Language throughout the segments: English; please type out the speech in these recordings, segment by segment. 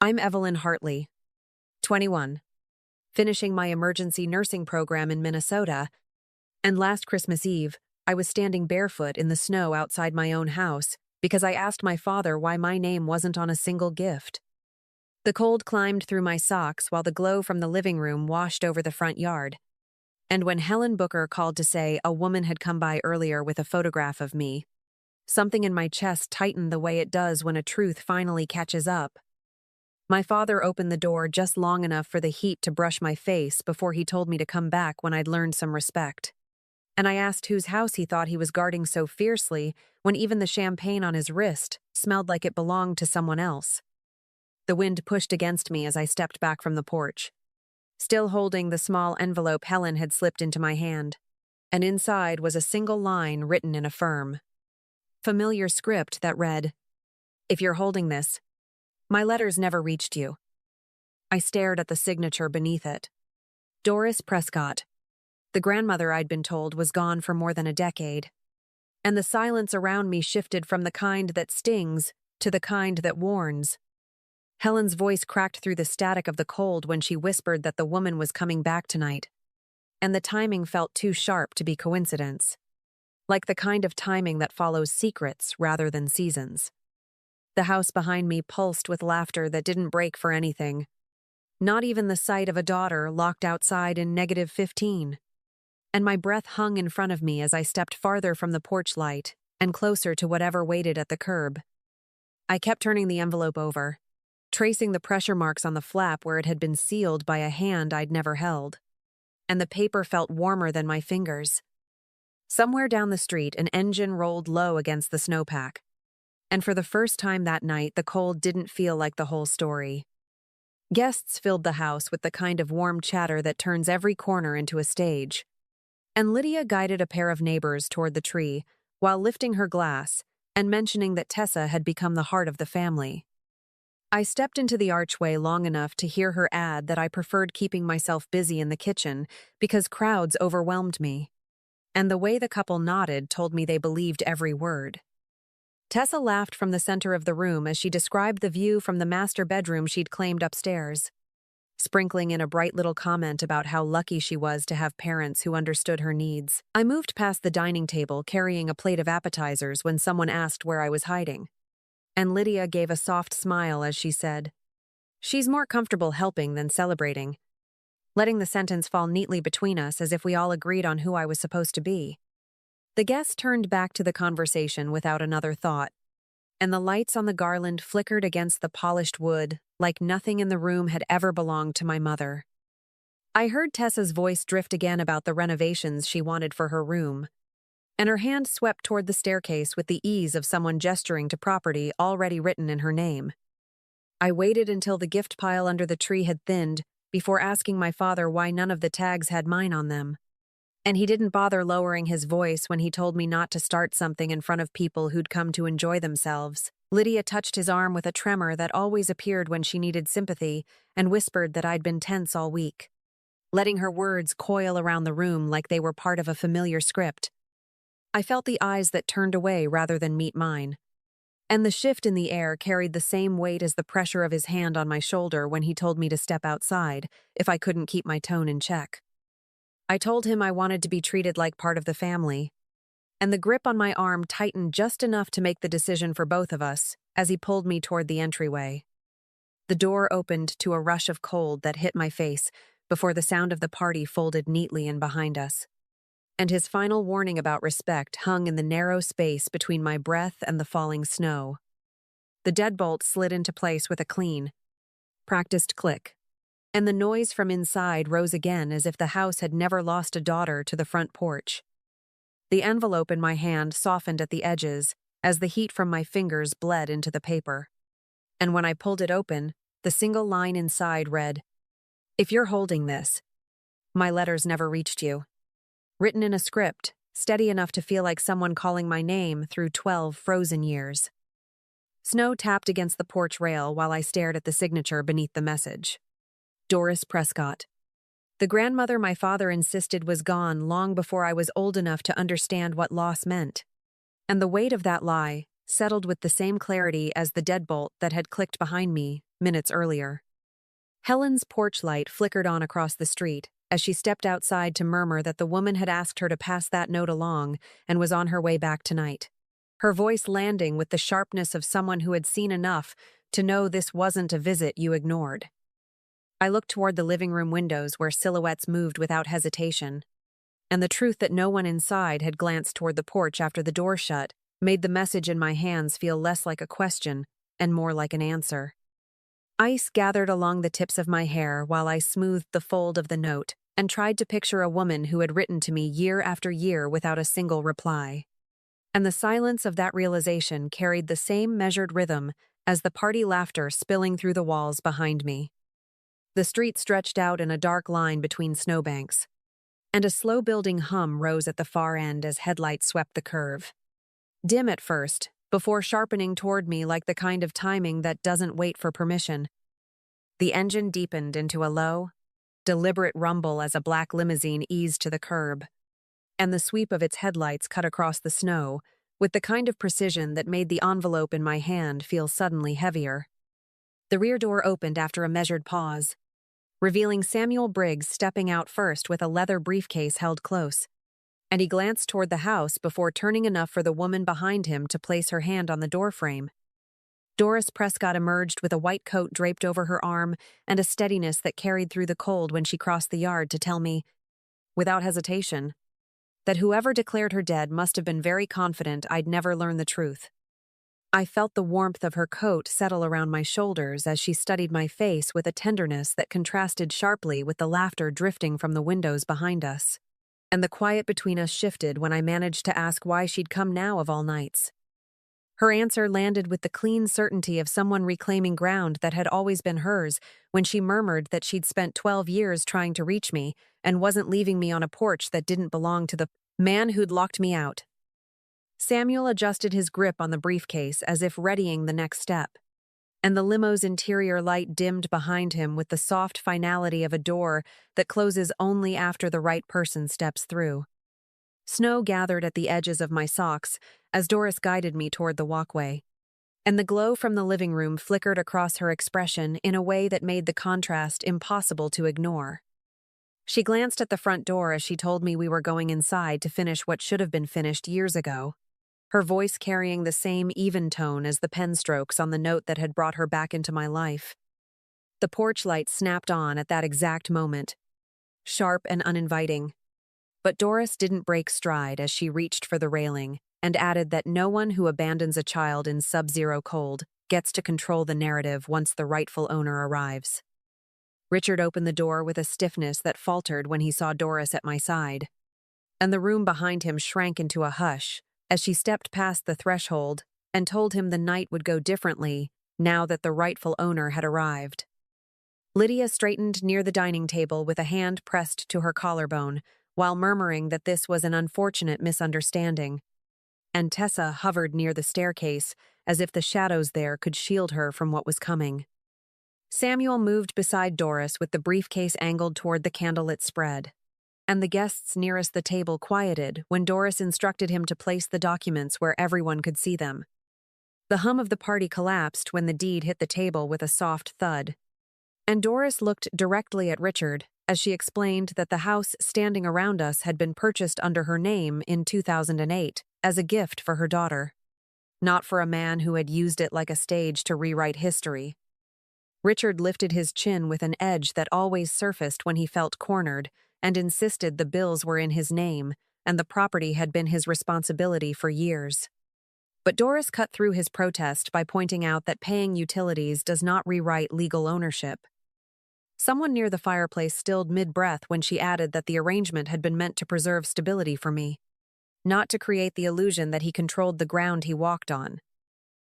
I'm Evelyn Hartley, 21, finishing my emergency nursing program in Minnesota, and last Christmas Eve, I was standing barefoot in the snow outside my own house because I asked my father why my name wasn't on a single gift. The cold climbed through my socks while the glow from the living room washed over the front yard. And when Helen Booker called to say a woman had come by earlier with a photograph of me, something in my chest tightened the way it does when a truth finally catches up. My father opened the door just long enough for the heat to brush my face before he told me to come back when I'd learned some respect. And I asked whose house he thought he was guarding so fiercely when even the champagne on his wrist smelled like it belonged to someone else. The wind pushed against me as I stepped back from the porch, still holding the small envelope Helen had slipped into my hand. And inside was a single line written in a firm, familiar script that read, "If you're holding this, my letters never reached you." I stared at the signature beneath it. Doris Prescott. The grandmother I'd been told was gone for more than a decade. And the silence around me shifted from the kind that stings to the kind that warns. Helen's voice cracked through the static of the cold when she whispered that the woman was coming back tonight. And the timing felt too sharp to be coincidence. Like the kind of timing that follows secrets rather than seasons. The house behind me pulsed with laughter that didn't break for anything. Not even the sight of a daughter locked outside in -15. And my breath hung in front of me as I stepped farther from the porch light and closer to whatever waited at the curb. I kept turning the envelope over, tracing the pressure marks on the flap where it had been sealed by a hand I'd never held. And the paper felt warmer than my fingers. Somewhere down the street, an engine rolled low against the snowpack. And for the first time that night, the cold didn't feel like the whole story. Guests filled the house with the kind of warm chatter that turns every corner into a stage. And Lydia guided a pair of neighbors toward the tree while lifting her glass and mentioning that Tessa had become the heart of the family. I stepped into the archway long enough to hear her add that I preferred keeping myself busy in the kitchen because crowds overwhelmed me. And the way the couple nodded told me they believed every word. Tessa laughed from the center of the room as she described the view from the master bedroom she'd claimed upstairs, sprinkling in a bright little comment about how lucky she was to have parents who understood her needs. I moved past the dining table carrying a plate of appetizers when someone asked where I was hiding. And Lydia gave a soft smile as she said, "She's more comfortable helping than celebrating," letting the sentence fall neatly between us as if we all agreed on who I was supposed to be. The guests turned back to the conversation without another thought, and the lights on the garland flickered against the polished wood like nothing in the room had ever belonged to my mother. I heard Tessa's voice drift again about the renovations she wanted for her room, and her hand swept toward the staircase with the ease of someone gesturing to property already written in her name. I waited until the gift pile under the tree had thinned before asking my father why none of the tags had mine on them. And he didn't bother lowering his voice when he told me not to start something in front of people who'd come to enjoy themselves. Lydia touched his arm with a tremor that always appeared when she needed sympathy and whispered that I'd been tense all week, letting her words coil around the room like they were part of a familiar script. I felt the eyes that turned away rather than meet mine. And the shift in the air carried the same weight as the pressure of his hand on my shoulder when he told me to step outside if I couldn't keep my tone in check. I told him I wanted to be treated like part of the family, and the grip on my arm tightened just enough to make the decision for both of us as he pulled me toward the entryway. The door opened to a rush of cold that hit my face before the sound of the party folded neatly in behind us. And his final warning about respect hung in the narrow space between my breath and the falling snow. The deadbolt slid into place with a clean, practiced click. And the noise from inside rose again as if the house had never lost a daughter to the front porch. The envelope in my hand softened at the edges as the heat from my fingers bled into the paper. And when I pulled it open, the single line inside read, "If you're holding this, my letters never reached you." Written in a script, steady enough to feel like someone calling my name through 12 frozen years. Snow tapped against the porch rail while I stared at the signature beneath the message. Doris Prescott. The grandmother my father insisted was gone long before I was old enough to understand what loss meant. And the weight of that lie settled with the same clarity as the deadbolt that had clicked behind me minutes earlier. Helen's porch light flickered on across the street as she stepped outside to murmur that the woman had asked her to pass that note along and was on her way back tonight. Her voice landing with the sharpness of someone who had seen enough to know this wasn't a visit you ignored. I looked toward the living room windows where silhouettes moved without hesitation, and the truth that no one inside had glanced toward the porch after the door shut made the message in my hands feel less like a question and more like an answer. Ice gathered along the tips of my hair while I smoothed the fold of the note and tried to picture a woman who had written to me year after year without a single reply. And the silence of that realization carried the same measured rhythm as the party laughter spilling through the walls behind me. The street stretched out in a dark line between snowbanks, and a slow-building hum rose at the far end as headlights swept the curve. Dim at first, before sharpening toward me like the kind of timing that doesn't wait for permission. The engine deepened into a low, deliberate rumble as a black limousine eased to the curb, and the sweep of its headlights cut across the snow with the kind of precision that made the envelope in my hand feel suddenly heavier. The rear door opened after a measured pause, revealing Samuel Briggs stepping out first with a leather briefcase held close, and he glanced toward the house before turning enough for the woman behind him to place her hand on the doorframe. Doris Prescott emerged with a white coat draped over her arm and a steadiness that carried through the cold when she crossed the yard to tell me, without hesitation, that whoever declared her dead must have been very confident I'd never learn the truth. I felt the warmth of her coat settle around my shoulders as she studied my face with a tenderness that contrasted sharply with the laughter drifting from the windows behind us. And the quiet between us shifted when I managed to ask why she'd come now of all nights. Her answer landed with the clean certainty of someone reclaiming ground that had always been hers when she murmured that she'd spent 12 years trying to reach me and wasn't leaving me on a porch that didn't belong to the man who'd locked me out. Samuel adjusted his grip on the briefcase as if readying the next step, and the limo's interior light dimmed behind him with the soft finality of a door that closes only after the right person steps through. Snow gathered at the edges of my socks as Doris guided me toward the walkway, and the glow from the living room flickered across her expression in a way that made the contrast impossible to ignore. She glanced at the front door as she told me we were going inside to finish what should have been finished years ago, her voice carrying the same even tone as the pen strokes on the note that had brought her back into my life. The porch light snapped on at that exact moment, sharp and uninviting. But Doris didn't break stride as she reached for the railing and added that no one who abandons a child in sub-zero cold gets to control the narrative once the rightful owner arrives. Richard opened the door with a stiffness that faltered when he saw Doris at my side, and the room behind him shrank into a hush as she stepped past the threshold and told him the night would go differently now that the rightful owner had arrived. Lydia straightened near the dining table with a hand pressed to her collarbone, while murmuring that this was an unfortunate misunderstanding, and Tessa hovered near the staircase as if the shadows there could shield her from what was coming. Samuel moved beside Doris with the briefcase angled toward the candlelit spread, and the guests nearest the table quieted when Doris instructed him to place the documents where everyone could see them. The hum of the party collapsed when the deed hit the table with a soft thud, and Doris looked directly at Richard as she explained that the house standing around us had been purchased under her name in 2008 as a gift for her daughter, not for a man who had used it like a stage to rewrite history. Richard lifted his chin with an edge that always surfaced when he felt cornered and insisted the bills were in his name and the property had been his responsibility for years. But Doris cut through his protest by pointing out that paying utilities does not rewrite legal ownership. Someone near the fireplace stilled mid-breath when she added that the arrangement had been meant to preserve stability for me, not to create the illusion that he controlled the ground he walked on.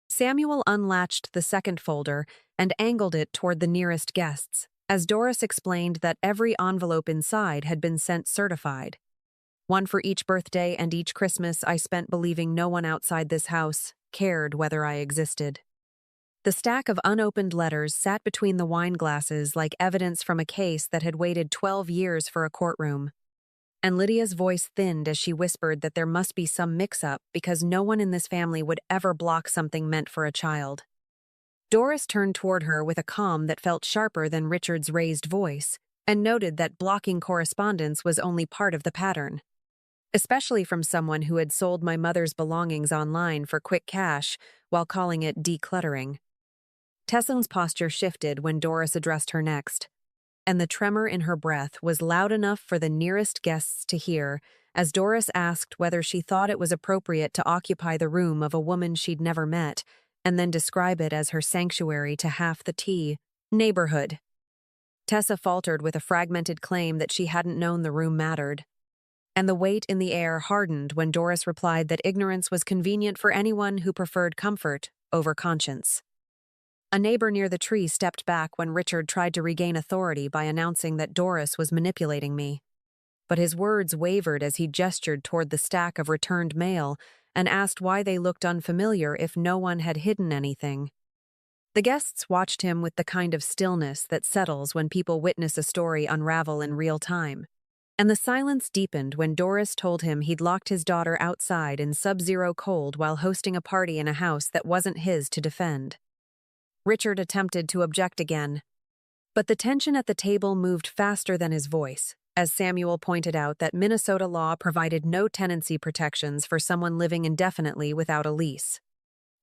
Samuel unlatched the second folder and angled it toward the nearest guests, as Doris explained that every envelope inside had been sent certified. One for each birthday and each Christmas I spent believing no one outside this house cared whether I existed. The stack of unopened letters sat between the wine glasses like evidence from a case that had waited 12 years for a courtroom. And Lydia's voice thinned as she whispered that there must be some mix-up because no one in this family would ever block something meant for a child. Doris turned toward her with a calm that felt sharper than Richard's raised voice, and noted that blocking correspondence was only part of the pattern. Especially from someone who had sold my mother's belongings online for quick cash while calling it decluttering. Tesson's posture shifted when Doris addressed her next, and the tremor in her breath was loud enough for the nearest guests to hear as Doris asked whether she thought it was appropriate to occupy the room of a woman she'd never met and then describe it as her sanctuary to half the neighborhood. Tessa faltered with a fragmented claim that she hadn't known the room mattered. And the weight in the air hardened when Doris replied that ignorance was convenient for anyone who preferred comfort over conscience. A neighbor near the tree stepped back when Richard tried to regain authority by announcing that Doris was manipulating me. But his words wavered as he gestured toward the stack of returned mail and asked why they looked unfamiliar if no one had hidden anything. The guests watched him with the kind of stillness that settles when people witness a story unravel in real time. And the silence deepened when Doris told him he'd locked his daughter outside in sub-zero cold while hosting a party in a house that wasn't his to defend. Richard attempted to object again, but the tension at the table moved faster than his voice, as Samuel pointed out that Minnesota law provided no tenancy protections for someone living indefinitely without a lease,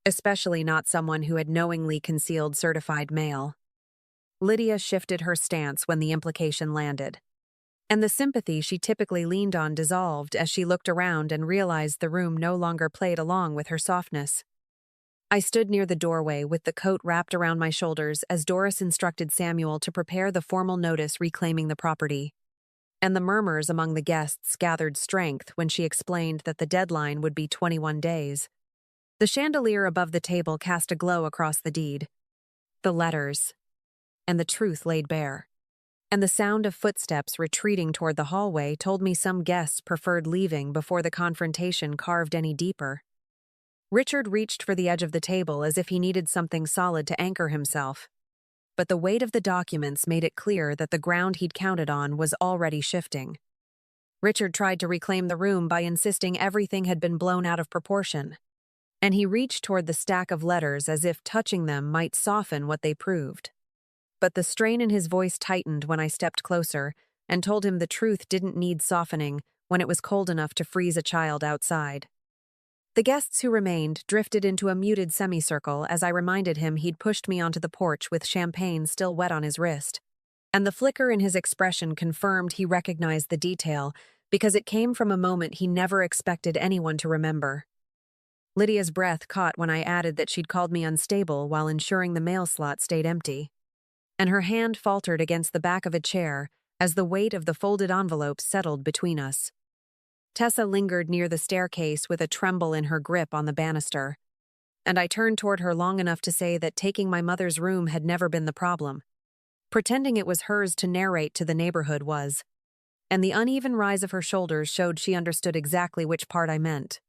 especially not someone who had knowingly concealed certified mail. Lydia shifted her stance when the implication landed, and the sympathy she typically leaned on dissolved as she looked around and realized the room no longer played along with her softness. I stood near the doorway with the coat wrapped around my shoulders as Doris instructed Samuel to prepare the formal notice reclaiming the property. And the murmurs among the guests gathered strength when she explained that the deadline would be 21 days. The chandelier above the table cast a glow across the deed, the letters, and the truth laid bare. And the sound of footsteps retreating toward the hallway told me some guests preferred leaving before the confrontation carved any deeper. Richard reached for the edge of the table as if he needed something solid to anchor himself. But the weight of the documents made it clear that the ground he'd counted on was already shifting. Richard tried to reclaim the room by insisting everything had been blown out of proportion, and he reached toward the stack of letters as if touching them might soften what they proved. But the strain in his voice tightened when I stepped closer and told him the truth didn't need softening when it was cold enough to freeze a child outside. The guests who remained drifted into a muted semicircle as I reminded him he'd pushed me onto the porch with champagne still wet on his wrist, and the flicker in his expression confirmed he recognized the detail because it came from a moment he never expected anyone to remember. Lydia's breath caught when I added that she'd called me unstable while ensuring the mail slot stayed empty, and her hand faltered against the back of a chair as the weight of the folded envelopes settled between us. Tessa lingered near the staircase with a tremble in her grip on the banister, and I turned toward her long enough to say that taking my mother's room had never been the problem. Pretending it was hers to narrate to the neighborhood was, and the uneven rise of her shoulders showed she understood exactly which part I meant.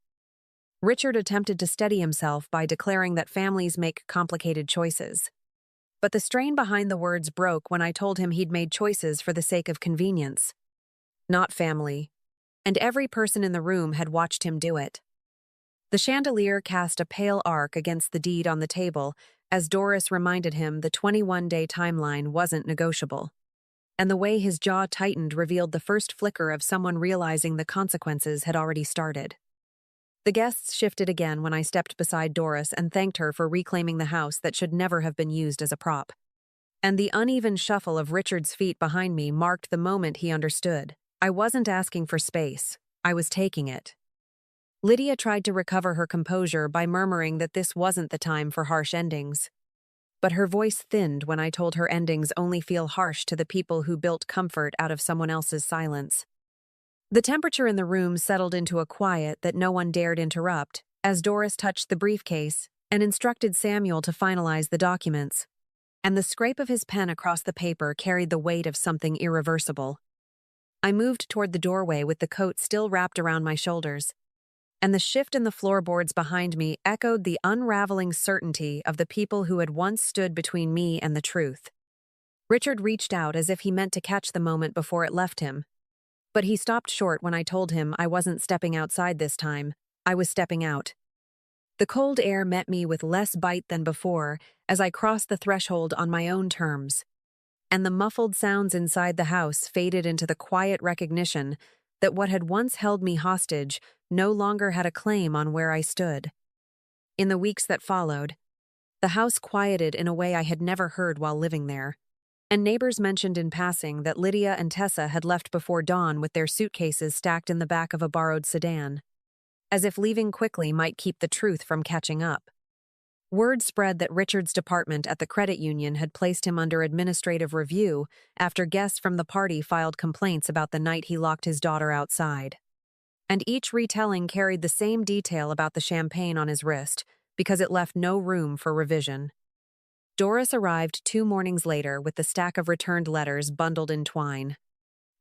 Richard attempted to steady himself by declaring that families make complicated choices. But the strain behind the words broke when I told him he'd made choices for the sake of convenience, not family, and every person in the room had watched him do it. The chandelier cast a pale arc against the deed on the table as Doris reminded him the 21-day timeline wasn't negotiable, and the way his jaw tightened revealed the first flicker of someone realizing the consequences had already started. The guests shifted again when I stepped beside Doris and thanked her for reclaiming the house that should never have been used as a prop. And the uneven shuffle of Richard's feet behind me marked the moment he understood. I wasn't asking for space. I was taking it. Lydia tried to recover her composure by murmuring that this wasn't the time for harsh endings. But her voice thinned when I told her endings only feel harsh to the people who built comfort out of someone else's silence. The temperature in the room settled into a quiet that no one dared interrupt as Doris touched the briefcase and instructed Samuel to finalize the documents. And the scrape of his pen across the paper carried the weight of something irreversible. I moved toward the doorway with the coat still wrapped around my shoulders, and the shift in the floorboards behind me echoed the unraveling certainty of the people who had once stood between me and the truth. Richard reached out as if he meant to catch the moment before it left him, but he stopped short when I told him I wasn't stepping outside this time. I was stepping out. The cold air met me with less bite than before as I crossed the threshold on my own terms, and the muffled sounds inside the house faded into the quiet recognition that what had once held me hostage no longer had a claim on where I stood. In the weeks that followed, the house quieted in a way I had never heard while living there, and neighbors mentioned in passing that Lydia and Tessa had left before dawn with their suitcases stacked in the back of a borrowed sedan, as if leaving quickly might keep the truth from catching up. Word spread that Richard's department at the credit union had placed him under administrative review after guests from the party filed complaints about the night he locked his daughter outside. And each retelling carried the same detail about the champagne on his wrist, because it left no room for revision. Doris arrived 2 mornings later with the stack of returned letters bundled in twine,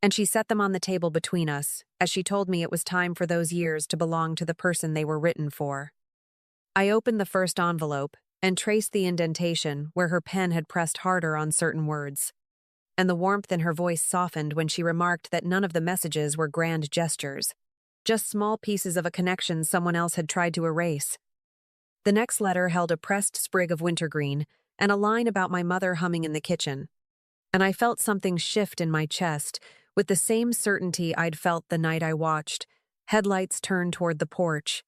and she set them on the table between us as she told me it was time for those years to belong to the person they were written for. I opened the first envelope and traced the indentation where her pen had pressed harder on certain words, and the warmth in her voice softened when she remarked that none of the messages were grand gestures, just small pieces of a connection someone else had tried to erase. The next letter held a pressed sprig of wintergreen and a line about my mother humming in the kitchen, and I felt something shift in my chest with the same certainty I'd felt the night I watched headlights turn toward the porch.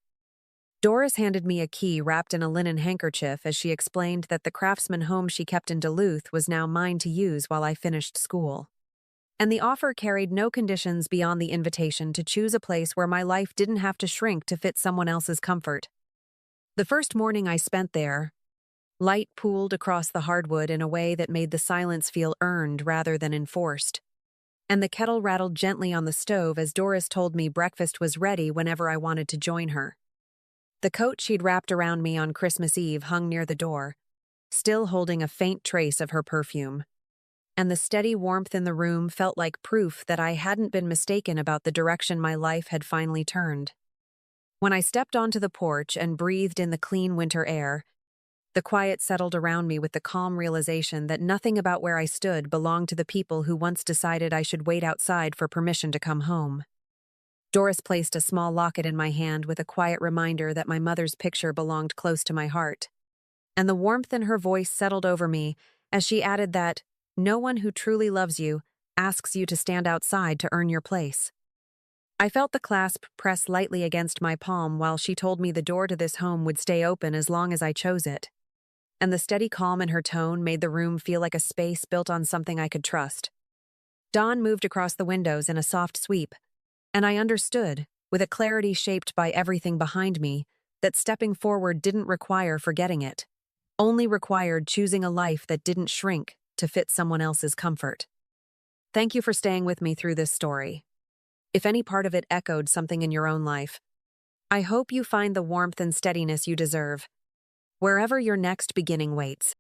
Doris handed me a key wrapped in a linen handkerchief as she explained that the craftsman home she kept in Duluth was now mine to use while I finished school. And the offer carried no conditions beyond the invitation to choose a place where my life didn't have to shrink to fit someone else's comfort. The first morning I spent there, light pooled across the hardwood in a way that made the silence feel earned rather than enforced. And the kettle rattled gently on the stove as Doris told me breakfast was ready whenever I wanted to join her. The coat she'd wrapped around me on Christmas Eve hung near the door, still holding a faint trace of her perfume. And the steady warmth in the room felt like proof that I hadn't been mistaken about the direction my life had finally turned. When I stepped onto the porch and breathed in the clean winter air, the quiet settled around me with the calm realization that nothing about where I stood belonged to the people who once decided I should wait outside for permission to come home. Doris placed a small locket in my hand with a quiet reminder that my mother's picture belonged close to my heart. And the warmth in her voice settled over me as she added that no one who truly loves you asks you to stand outside to earn your place. I felt the clasp press lightly against my palm while she told me the door to this home would stay open as long as I chose it. And the steady calm in her tone made the room feel like a space built on something I could trust. Dawn moved across the windows in a soft sweep, and I understood, with a clarity shaped by everything behind me, that stepping forward didn't require forgetting it, only required choosing a life that didn't shrink to fit someone else's comfort. Thank you for staying with me through this story. If any part of it echoed something in your own life, I hope you find the warmth and steadiness you deserve, wherever your next beginning waits.